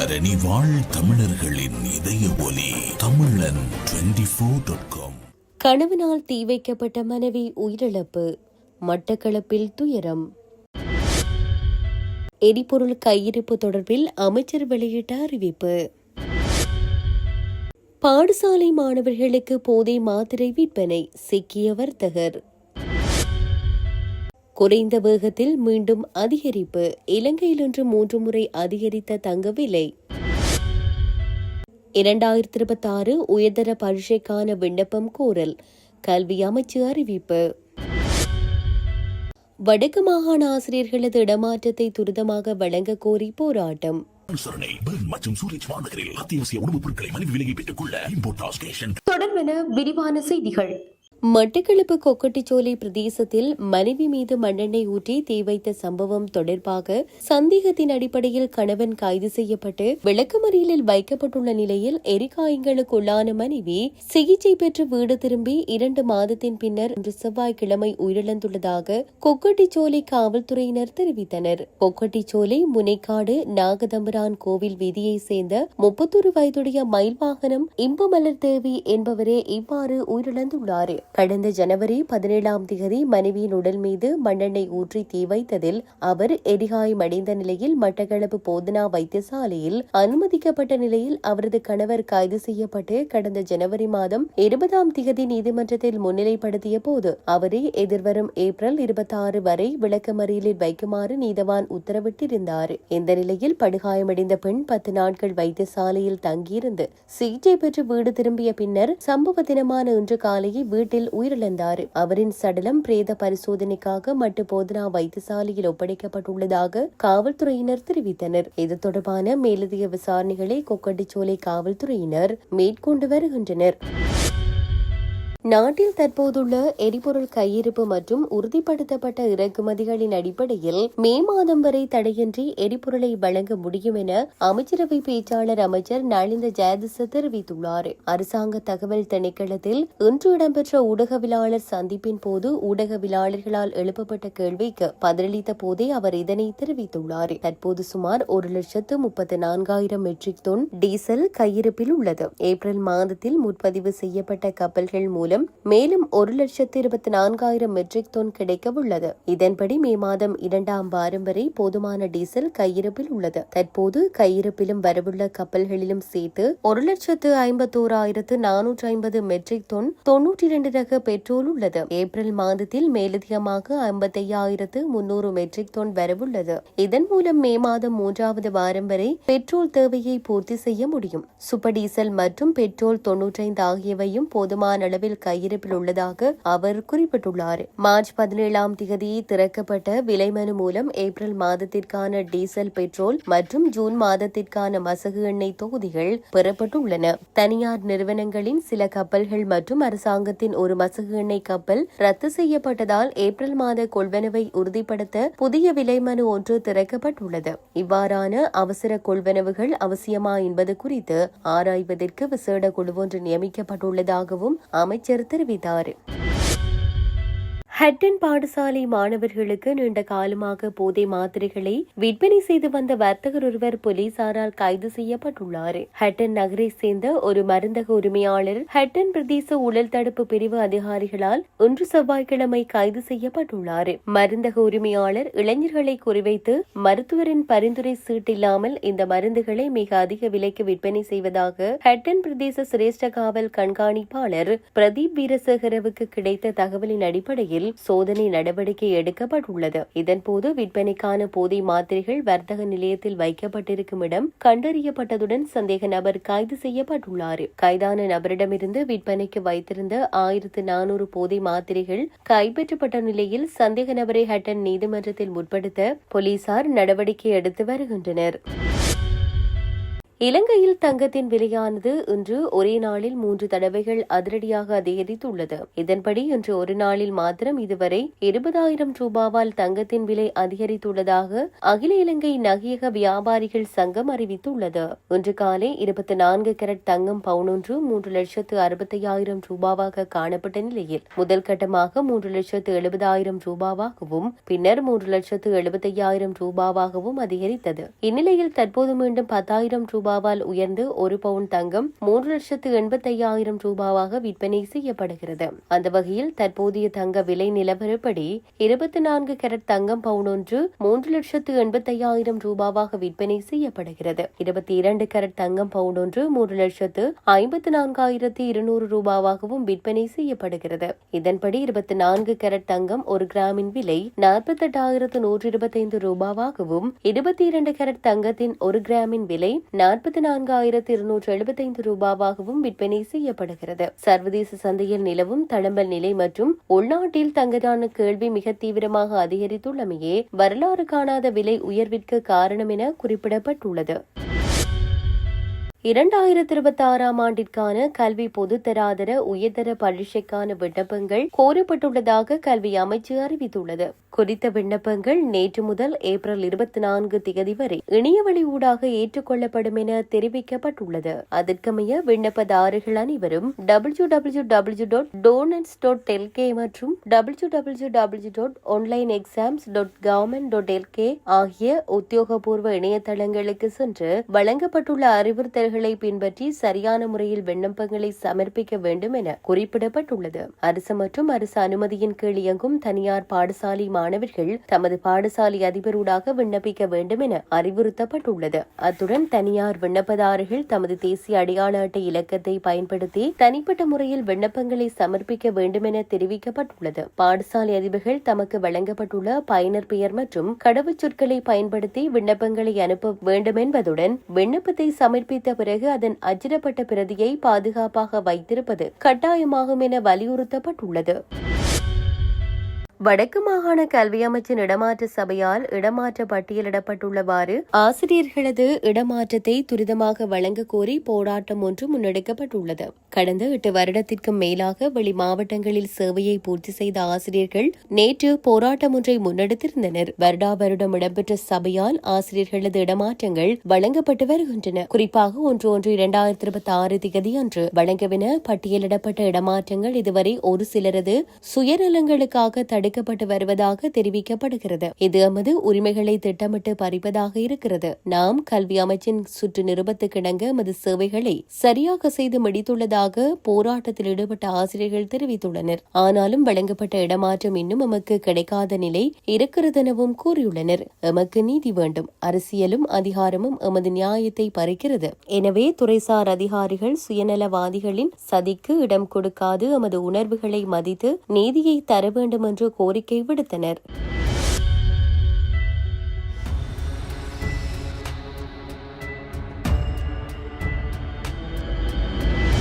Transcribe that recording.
தரணி வாழ் தமிழர்களின் இதய ஒலி தமிழன் 24.com. கணவனால் தீ வைக்கப்பட்ட மனைவி உயிரிழப்பு, மட்டக்களப்பில் துயரம். எரிபொருள் கையிருப்பு தொடர்பில் அமைச்சர் வெளியிட்ட அறிவிப்பு. பாடசாலை மாணவர்களுக்கு போதை மாத்திரை விற்பனை, சிக்கிய வர்த்தகர். குறைந்த வேகத்தில் மீண்டும் அதிகரிப்பு, இலங்கையில் இன்று 3 முறை அதிகரித்த தங்க விலை. 2026 உயர்தர பரீட்சைக்கான விண்ணப்பம் கோரல், கல்வி அமைச்சு அறிவிப்பு. வடக்கு மாகாண ஆசிரியர்களது இடமாற்றத்தை துரிதமாக வழங்க கோரி போராட்டம். தொடர்பென விரிவான செய்திகள். மட்டக்களப்பு கொக்கட்டிச்சோலை பிரதேசத்தில் மனைவி மீது மண்ணெண்ணெய் ஊற்றி தீ வைத்த சம்பவம் தொடர்பாக சந்தேகத்தின் அடிப்படையில் கணவன் கைது செய்யப்பட்டு விளக்கமறியலில் வைக்கப்பட்டுள்ள நிலையில் எரிகாயங்களுக்குள்ளான மனைவி சிகிச்சை பெற்று வீடு திரும்பி 2 மாதத்தின் பின்னர் இன்று செவ்வாய்க்கிழமை உயிரிழந்துள்ளதாக கொக்கட்டிச்சோலை காவல்துறையினர் தெரிவித்தனர். கொக்கட்டிச்சோலை முனைக்காடு நாகதம்பரான் கோவில் வீதியை சேர்ந்த 31 வயதுடைய மயில் வாகனம் இன்பமலர் தேவி என்பவரே இவ்வாறு உயிரிழந்துள்ளார். கடந்த ஜனவரி 17ஆம் தேதி மனைவியின் உடல் மீது மண்ணெண்ணெய் ஊற்றி தீ வைத்ததில் அவர் எரிகாயமடைந்த நிலையில் மட்டக்களப்பு போதனா வைத்தியசாலையில் அனுமதிக்கப்பட்ட நிலையில் அவரது கணவர் கைது செய்யப்பட்டு கடந்த ஜனவரி மாதம் 20ஆம் தேதி நீதிமன்றத்தில் முன்னிலைப்படுத்திய போது அவரை எதிர்வரும் ஏப்ரல் 26 வரை விளக்கமறியலில் வைக்குமாறு நீதவான் உத்தரவிட்டிருந்தார். இந்த நிலையில் படுகாயமடைந்த பெண் 10 நாட்கள் வைத்தியசாலையில் தங்கியிருந்து சிகிச்சை பெற்று வீடு திரும்பிய பின்னர் சம்பவ தினமான இன்று காலையில் வீட்டில் உயிரிழந்தார். அவரின் சடலம் பிரேத பரிசோதனைக்காக மட்டு போதனா வைத்தியசாலையில் ஒப்படைக்கப்பட்டுள்ளதாக காவல்துறையினர் தெரிவித்தனர். இது தொடர்பான மேலதிக விசாரணைகளை கொக்கட்டிச்சோலை காவல்துறையினர் மேற்கொண்டு வருகின்றனர். நாட்டில் தற்போதுள்ள எரிபொருள் கையிருப்பு மற்றும் உறுதிப்படுத்தப்பட்ட இறக்குமதிகளின் அடிப்படையில் மே மாதம் வரை தடையின்றி எரிபொருளை வழங்க முடியும் என அமைச்சரவை பேச்சாளர் அமைச்சர் நலிந்த ஜெயதிச தெரிவித்துள்ளார். அரசாங்க தகவல் திணைக்களத்தில் இன்று இடம்பெற்ற ஊடகவியலாளர் சந்திப்பின் போது ஊடகவியலாளர்களால் எழுப்பப்பட்ட கேள்விக்கு பதிலளித்த போதே அவர் இதனை தெரிவித்துள்ளார். தற்போது சுமார் 1,34,000 மெட்ரிக் டன் டீசல் கையிருப்பில் உள்ளது. ஏப்ரல் மாதத்தில் முற்பதிவு செய்யப்பட்ட கப்பல்கள் மூலம் மேலும் 1,24,000 மெட்ரிக் டன் கிடைக்க உள்ளது. இதன்படி மே மாதம் 2ஆம் வாரம் வரை போதுமான டீசல் கையிருப்பில் உள்ளது. தற்போது கையிருப்பிலும் வரவுள்ள கப்பல்களிலும் சேர்த்து 1,51,450 மெட்ரிக் டன் 92 ரக பெட்ரோல் உள்ளது. ஏப்ரல் மாதத்தில் மேலதிகமாக 55,300 மெட்ரிக் டன் வரவுள்ளது. இதன் மூலம் மே மாதம் 3ஆவது வாரம் வரை பெட்ரோல் தேவையை பூர்த்தி செய்ய முடியும். சூப்பர் டீசல் மற்றும் பெட்ரோல் 95 ஆகியவையும் போதுமான அளவில் கையிருப்பில் உள்ளதாக அவர் குறிப்பிட்டுள்ளார். மார்ச் 17ஆம் தேதி திறக்கப்பட்ட விலைமனு மூலம் ஏப்ரல் மாதத்திற்கான டீசல், பெட்ரோல் மற்றும் ஜூன் மாதத்திற்கான மசகு எண்ணெய் தொகுதிகள் பெறப்பட்டுள்ளன. தனியார் நிறுவனங்களின் சில கப்பல்கள் மற்றும் அரசாங்கத்தின் ஒரு மசகு எண்ணெய் கப்பல் ரத்து செய்யப்பட்டதால் ஏப்ரல் மாத கொள்வனவை உறுதிப்படுத்த புதிய விலைமனு ஒன்று திறக்கப்பட்டுள்ளது. இவ்வாறான அவசர கொள்வனவுகள் அவசியமா என்பது குறித்து ஆராய்வதற்கு விசேட குழு ஒன்று நியமிக்கப்பட்டுள்ளதாகவும் அமைச்சர் தெரிவித்தார். ஹட்டன் பாடசாலை மாணவர்களுக்கு நீண்ட காலமாக போதை மாத்திரைகளை விற்பனை செய்து வந்த வர்த்தகர் ஒருவர் போலீசாரால் கைது செய்யப்பட்டுள்ளார். ஹட்டன் நகரை சேர்ந்த ஒரு மருந்தக உரிமையாளர் ஹட்டன் பிரதேச ஊழல் தடுப்பு பிரிவு அதிகாரிகளால் இன்று செவ்வாய்க்கிழமை கைது செய்யப்பட்டுள்ளார். மருந்தக உரிமையாளர் இளைஞர்களை குறிவைத்து மருத்துவரின் பரிந்துரை சீட்டில்லாமல் இந்த மருந்துகளை மிக அதிக விலைக்கு விற்பனை செய்வதாக ஹட்டன் பிரதேச சிரேஷ்ட காவல் கண்காணிப்பாளர் பிரதீப் வீரசேகரவுக்கு கிடைத்த தகவலின் அடிப்படையில் சோதனை நடவடிக்கை எடுக்கப்பட்டுள்ளது. இதன்போது விற்பனைக்கான போதை மாத்திரைகள் வர்த்தக நிலையத்தில் வைக்கப்பட்டிருக்கும் இடம் கண்டறியப்பட்டதுடன் சந்தேக நபர் கைது செய்யப்பட்டுள்ளார். கைதான நபரிடமிருந்து விற்பனைக்கு வைத்திருந்த 1,400 போதை மாத்திரைகள் கைப்பற்றப்பட்ட நிலையில் சந்தேக நபரை ஹட்டன் நீதிமன்றத்தில் முற்படுத்த போலீசார் நடவடிக்கை எடுத்து வருகின்றனர். இலங்கையில் தங்கத்தின் விலையானது இன்று ஒரே நாளில் 3 தடவைகள் அதிரடியாக அதிகரித்துள்ளது. இதன்படி இன்று ஒரு நாளில் மாத்திரம் இதுவரை 20,000 ரூபாவால் தங்கத்தின் விலை அதிகரித்துள்ளதாக அகில இலங்கை நகையக வியாபாரிகள் சங்கம் அறிவித்துள்ளது. இன்று காலை 24 கேரட் தங்கம் பவுனொன்று 3,65,000 ரூபாவாக காணப்பட்ட நிலையில் முதல் கட்டமாக 3,70,000 ரூபாவாகவும் பின்னர் 3,75,000 ரூபாவாகவும் அதிகரித்தது. இந்நிலையில் தற்போது மீண்டும் 10,000 ரூபாவால் உயர்ந்து ஒரு பவுன் தங்கம் 3,85,000 ரூபாவாக விற்பனை செய்யப்படுகிறது. அந்த வகையில் தற்போதைய தங்க விலை நிலவரப்படி 24 கேரட் தங்கம் பவுனொன்று 3,85,000 ரூபாவாக விற்பனை செய்யப்படுகிறது. 22 கேரட் தங்கம் பவுனொன்று 3,54,200 ரூபாவாகவும் விற்பனை செய்யப்படுகிறது. இதன்படி 24 கேரட் தங்கம் ஒரு கிராமின் விலை 48,125 ரூபாவாகவும் 22 கேரட் தங்கத்தின் ஒரு கிராமின் விலை 44,275 ரூபாவாகவும் விற்பனை செய்யப்படுகிறது. சர்வதேச சந்தையில் நிலவும் தளம்பல் நிலை மற்றும் உள்நாட்டில் தங்கத்தான கேள்வி மிக தீவிரமாக அதிகரித்துள்ளமையே வரலாறு காணாத விலை உயர்விற்கு காரணம் என குறிப்பிடப்பட்டுள்ளது. 2026 ஆண்டிற்கான கல்வி பொதுத்தராதர உயர்தர பரீட்சைக்கான விண்ணப்பங்கள் கோரப்பட்டுள்ளதாக கல்வி அமைச்சு அறிவித்துள்ளது. குறித்த விண்ணப்பங்கள் நேற்று முதல் ஏப்ரல் 24 தேதி வரை இணையவழி ஊடாக ஏற்றுக்கொள்ளப்படும் என தெரிவிக்கப்பட்டுள்ளது. அதற்கமைய விண்ணப்பதாரர்கள் அனைவரும் www.donance.lk மற்றும் www.onlineexams.government.lk ஆகிய உத்தியோகபூர்வ இணையதளங்களுக்கு சென்று வழங்கப்பட்டுள்ள அறிவுறுத்தல்களை பின்பற்றி சரியான முறையில் விண்ணப்பங்களை சமர்ப்பிக்க வேண்டும் என குறிப்பிடப்பட்டுள்ளது. அரசு மற்றும் அரசு அனுமதியின் கீழ் இயங்கும் தனியார் பாடசாலை மாணவர்கள் தமது பாடசாலை அதிபரூடாக விண்ணப்பிக்க வேண்டும் என அறிவுறுத்தப்பட்டுள்ளது. அத்துடன் தனியார் விண்ணப்பதாரர்கள் தமது தேசிய அடையாள அட்டை இலக்கத்தை பயன்படுத்தி தனிப்பட்ட முறையில் விண்ணப்பங்களை சமர்ப்பிக்க வேண்டும் என தெரிவிக்கப்பட்டுள்ளது. பாடசாலை அதிபர்கள் தமக்கு வழங்கப்பட்டுள்ள பயனர் பெயர் மற்றும் கடவுச்சொற்களை பயன்படுத்தி விண்ணப்பங்களை அனுப்ப வேண்டும் என்பதுடன் விண்ணப்பத்தை சமர்ப்பித்த பிறகு அதன் அச்சிடப்பட்ட பிரதியை பாதுகாப்பாக வைத்திருப்பது கட்டாயமாகும் என வலியுறுத்தப்பட்டுள்ளது. வடக்கு மாகாண கல்வி அமைச்சின் இடமாற்ற சபையால் இடமாற்ற பட்டியலிடப்பட்டுள்ளவாறு ஆசிரியர்களது இடமாற்றத்தை துரிதமாக வழங்க கோரி போராட்டம் ஒன்று முன்னெடுக்கப்பட்டுள்ளது. கடந்த 8 வருடத்திற்கும் மேலாக வெளி மாவட்டங்களில் சேவையை பூர்த்தி செய்த ஆசிரியர்கள் நேற்று போராட்டம் ஒன்றை முன்னெடுத்திருந்தனர். வருடா வருடம் இடம்பெற்ற சபையால் ஆசிரியர்களது இடமாற்றங்கள் வழங்கப்பட்டு வருகின்றன. குறிப்பாக 1/1/2026 தேதி அன்று வழங்கவென பட்டியலிடப்பட்ட இடமாற்றங்கள் இதுவரை ஒரு சிலரது சுயநலங்களுக்காக தடுக்கப்பட்டு வருவதாக தெரிவிக்கப்படுகிறது. இது எமது உரிமைகளை திட்டமிட்டு பறிப்பதாக இருக்கிறது. நாம் கல்வி அமைச்சின் சுற்று நிருபத்துக்கிணங்க எமது சேவைகளை சரியாக செய்து முடித்துள்ளதாக போராட்டத்தில் ஈடுபட்ட ஆசிரியர்கள் தெரிவித்துள்ளனர். ஆனாலும் வழங்கப்பட்ட இடமாற்றம் இன்னும் எமக்கு கிடைக்காத நிலை இருக்கிறது எனவும் கூறியுள்ளனர். எமக்கு நீதி வேண்டும். அரசியலும் அதிகாரமும் எமது நியாயத்தை பறிக்கிறது. எனவே துறைசார் அதிகாரிகள் சுயநலவாதிகளின் சதிக்கு இடம் கொடுக்காது எமது உணர்வுகளை மதித்து நீதியை தர வேண்டும் என்று கோரிக்கை விடுத்தனர்.